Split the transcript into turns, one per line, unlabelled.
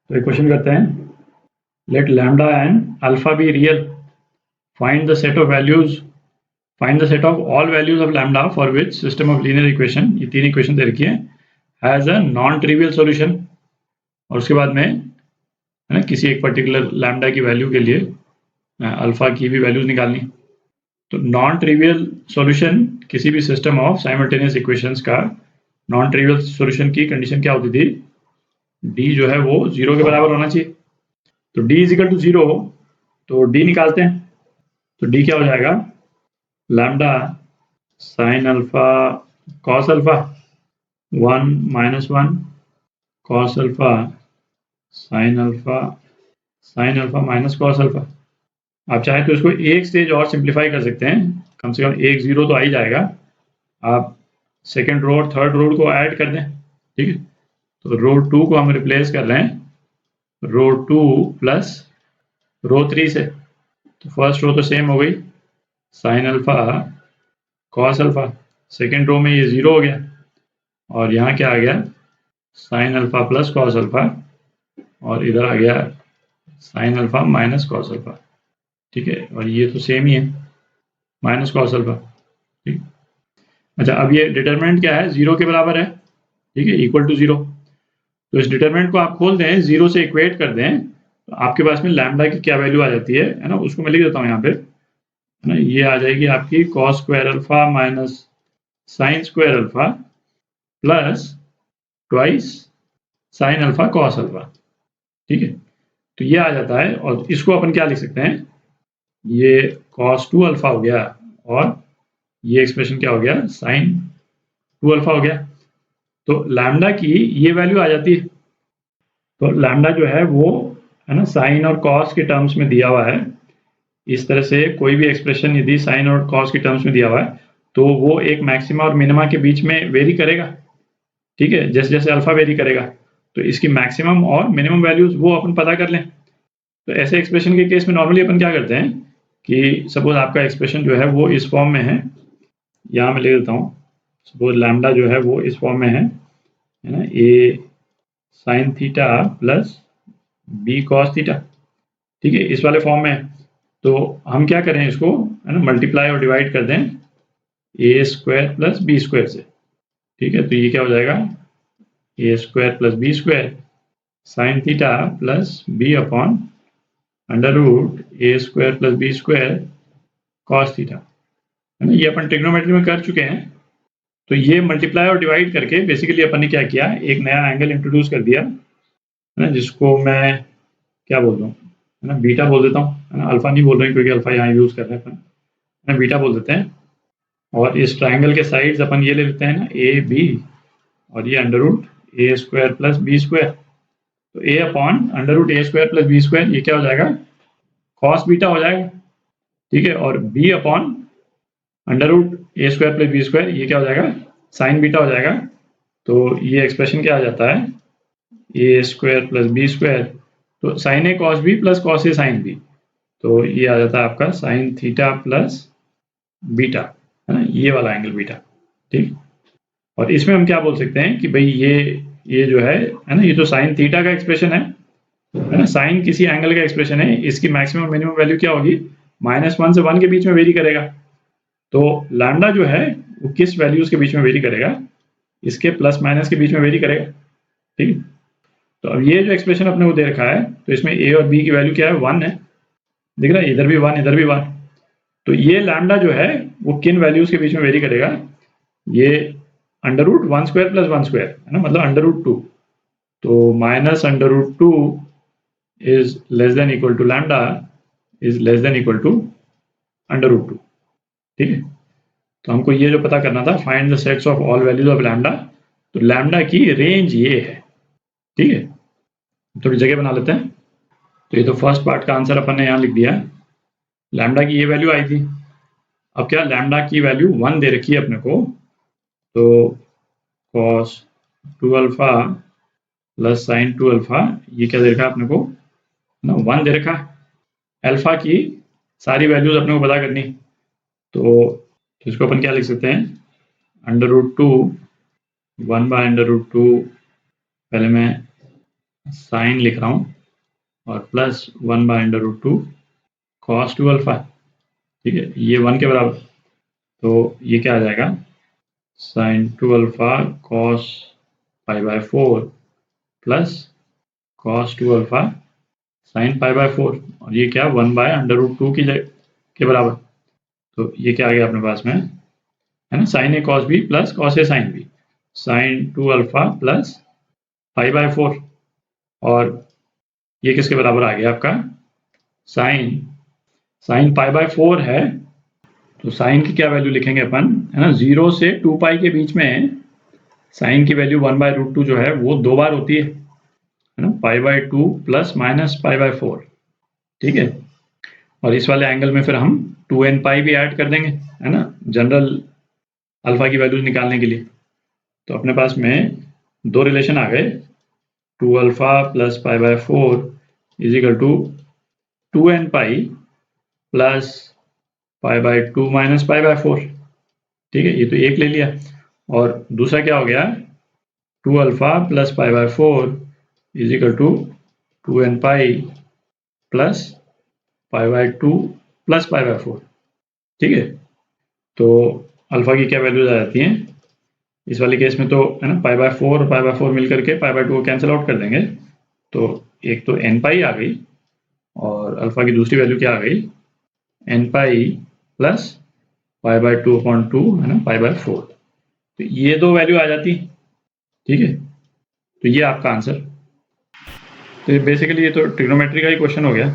तो एक क्वेश्चन करते हैं, let lambda and alpha be real, find the set of values, find the set of all values of lambda for which system of linear equation, ये तीन equation दे रखी है, has a non trivial solution. और उसके बाद में है ना किसी एक पर्टिकुलर लैम्डा की वैल्यू के लिए अल्फा की भी वैल्यूज निकालनी। तो नॉन ट्रिवियल सॉल्यूशन किसी भी सिस्टम ऑफ साइमल्टेनियस इक्वेशंस का नॉन ट्रिवियल सॉल्यूशन की कंडीशन क्या होती थी, डी जो है वो 0 के बराबर होना चाहिए। तो डी इज इक्वल टू 0, तो डी निकालते हैं। तो डी क्या हो जाएगा, lambda sign alpha cos alpha 1 minus 1 cos alpha sine alpha minus cos alpha. आप चाहे तो इसको एक स्टेज और सिंप्लीफाई कर सकते हैं, कम से कम एक जीरो तो आ ही जाएगा। आप सेकेंड रो और थर्ड रो को ऐड कर दें, ठीक है। तो रो 2 को हम रिप्लेस कर रहे हैं रो 2 प्लस रो 3 से। तो फर्स्ट रो तो सेम हो गई, sine alpha cos alpha, second row में ये 0 हो गया, और यहाँ क्या आ गया, sine alpha plus cos alpha, और इधर आ गया sine alpha minus cos alpha, ठीक है। और ये तो सेम ही है, माइनस कॉस अल्फा, ठीक। अच्छा, अब ये डिटरमिनेंट क्या है, 0 के बराबर है, ठीक है, इक्वल टू 0। तो इस डिटरमिनेंट को आप खोल दें, 0 से इक्वेट कर दें, तो आपके पास में लैम्डा की क्या वैल्यू आ जाती है ना, उसको मैं लिख देता हूँ यहाँ पे, है ना। ये आ जाएगी आपकी cos square alpha minus sine square alpha plus twice sign alpha cos alpha, ठीक है। तो ये आ जाता है, और इसको अपन क्या लिख सकते हैं, ये कॉस 2 अल्फा हो गया, और ये एक्सप्रेशन क्या हो गया, साइन 2 अल्फा हो गया। तो लैम्डा की ये वैल्यू आ जाती है। तो लैम्डा जो है वो, है ना, साइन और कॉस के टर्म्स में दिया हुआ है। इस तरह से कोई भी एक्सप्रेशन यदि साइन और कॉस के टर्म्स में दिया हुआ है, तो वो एक मैक्सिमा और मिनिमा के बीच में वेरी करेगा, ठीक है, जैसे जैसे अल्फा वेरी करेगा। तो इसकी मैक्सिमम और मिनिमम वैल्यूज वो अपन पता कर लें। तो ऐसे एक्सप्रेशन के केस में नॉर्मली अपन क्या करते हैं कि सपोज आपका एक्सप्रेशन जो है वो इस फॉर्म में है, यहाँ मैं लिख देता हूँ, सपोज लैम्डा जो है वो इस फॉर्म में है ना, a sine theta plus b cos theta, ठीक है, इस वाले फॉर्म में। तो हम क्या करें, इसको है ना मल्टीप्लाई और डिवाइड कर दें a square plus b square से, ठीक है। तो ये क्या हो जाएगा, a square plus b square sine theta plus b upon under root a square plus b square cos theta, है ना। ये अपन ट्रिग्नोमेट्री में कर चुके हैं। तो ये मल्टीप्लाई और डिवाइड करके बेसिकली अपन ने क्या किया, एक नया एंगल इंट्रोड्यूस कर दिया, है ना, जिसको मैं क्या बोल रहा हूँ, है ना, बीटा बोल देता हूँ, है ना। अल्फा नहीं बोल रहे हैं क्योंकि अल्फा यहाँ यूज कर रहे हैं अपन, है ना, बीटा बोल देते हैं। और इस ट्राइंगल के साइड्स अपन ये ले लेते हैं ना, ए बी, और ये under root a square plus b square. तो ए upon under root a square plus b square, ये क्या हो जाएगा, कॉस बीटा हो जाएगा, ठीक है। और B upon under root a square plus b square, ये क्या हो जाएगा, साइन बीटा हो जाएगा। तो ये एक्सप्रेशन क्या आ जाता है, ए स्क्वायर प्लस बी स्क्वायर, तो sign A cos B plus cos A sine B, तो ये आ जाता है आपका साइन थीटा प्लस बीटा, है ना, ये वाला एंगल बीटा, ठीक। और इसमें हम क्या बोल सकते हैं कि भाई ये जो है ना, ये तो साइन थीटा का एक्सप्रेशन है ना, साइन किसी एंगल का एक्सप्रेशन है, इसकी मैक्सिमम मिनिमम वैल्यू क्या होगी, -1 से 1 के बीच में वेरी करेगा। तो लैम्डा जो है वो किस वैल्यूज के बीच में वेरी करेगा, इसके प्लस माइनस के बीच में वेरी करेगा, ठीक। तो अब ये जो एक्सप्रेशन अपने को दे रखा है, तो इसमें ए और बी की वैल्यू क्या है, 1 है, दिख रहा है, इधर भी 1 इधर भी 1। तो ये लैम्डा जो है वो किन वैल्यूज के बीच में वेरी करेगा, ये under root 1 square plus 1 square, है ना, मतलब अंडर रूट 2। तो minus under root 2 is less than equal to lambda is less than equal to under root 2, ठीक है। तो हमको ये जो पता करना था, find the sets of all values of lambda. तो लैम्डा की रेंज ये है, ठीक है। थोड़ी जगह बना लेते हैं। तो ये तो फर्स्ट पार्ट का आंसर अपन ने यहाँ लिख दिया, लैम्डा की ये वैल्यू आई थी। अब क्या, लैम्डा की वैल्यू 1 दे रखी है अपने को, तो cos 2 alpha plus sign 2 alpha, ये क्या दे रखा है अपने को ना, 1 दे रखा है। अल्फा की सारी वैल्यूज अपने को पता करनी, तो इसको अपन क्या लिख सकते हैं, under root 2 1 by under root 2, पहले मैं साइन लिख रहा हूँ और प्लस 1/√2 cos 2 अल्फा, ठीक है, ये 1 के बराबर, तो ये क्या आ जाएगा, sin 2 alpha cos π/4 plus cos 2 alpha sin π/4, और ये क्या 1/√2 के बराबर, तो ये क्या आ गया अपने पास में, है ना, sin a cos b plus cos a sin b, sin 2 alpha plus π/4, और ये किसके बराबर आ गया आपका, sin π/4 है, तो साइन की क्या वैल्यू लिखेंगे अपन, है ना, 0 से 2 पाई के बीच में साइन की वैल्यू 1/√2 जो है वो 2 बार होती है ना, π/2 प्लस माइनस π/4, ठीक है, और इस वाले एंगल में फिर हम 2n पाई भी ऐड कर देंगे, है ना, जनरल अल्फा की वैल्यूज निकालने के लिए। तो अपने पास में दो रिलेशन आ गए, 2 alpha plus π/4 is equal to 2n pi plus π/2 minus π/4, ठीक है, ये तो एक ले लिया, और दूसरा क्या हो गया, 2 alpha plus π/4 is equal to 2n pi plus π/2 plus π/4, ठीक है, तो अल्फा की क्या वैल्यूज आ जाती हैं इस वाले केस में, तो है ना, π/4 और π/4 मिलकर के π/2 को कैंसिल आउट कर देंगे, तो एक तो n पाई आ गई और अल्फा की दूसरी वैल्यू क्या आ गई, n पाई प्लस π/2/2, है ना, π/4, तो ये दो वैल्यू आ जाती, ठीक है, तो ये आपका आंसर। तो बेसिकली ये तो ट्रिग्नोमेट्री का ही क्वेश्चन हो गया।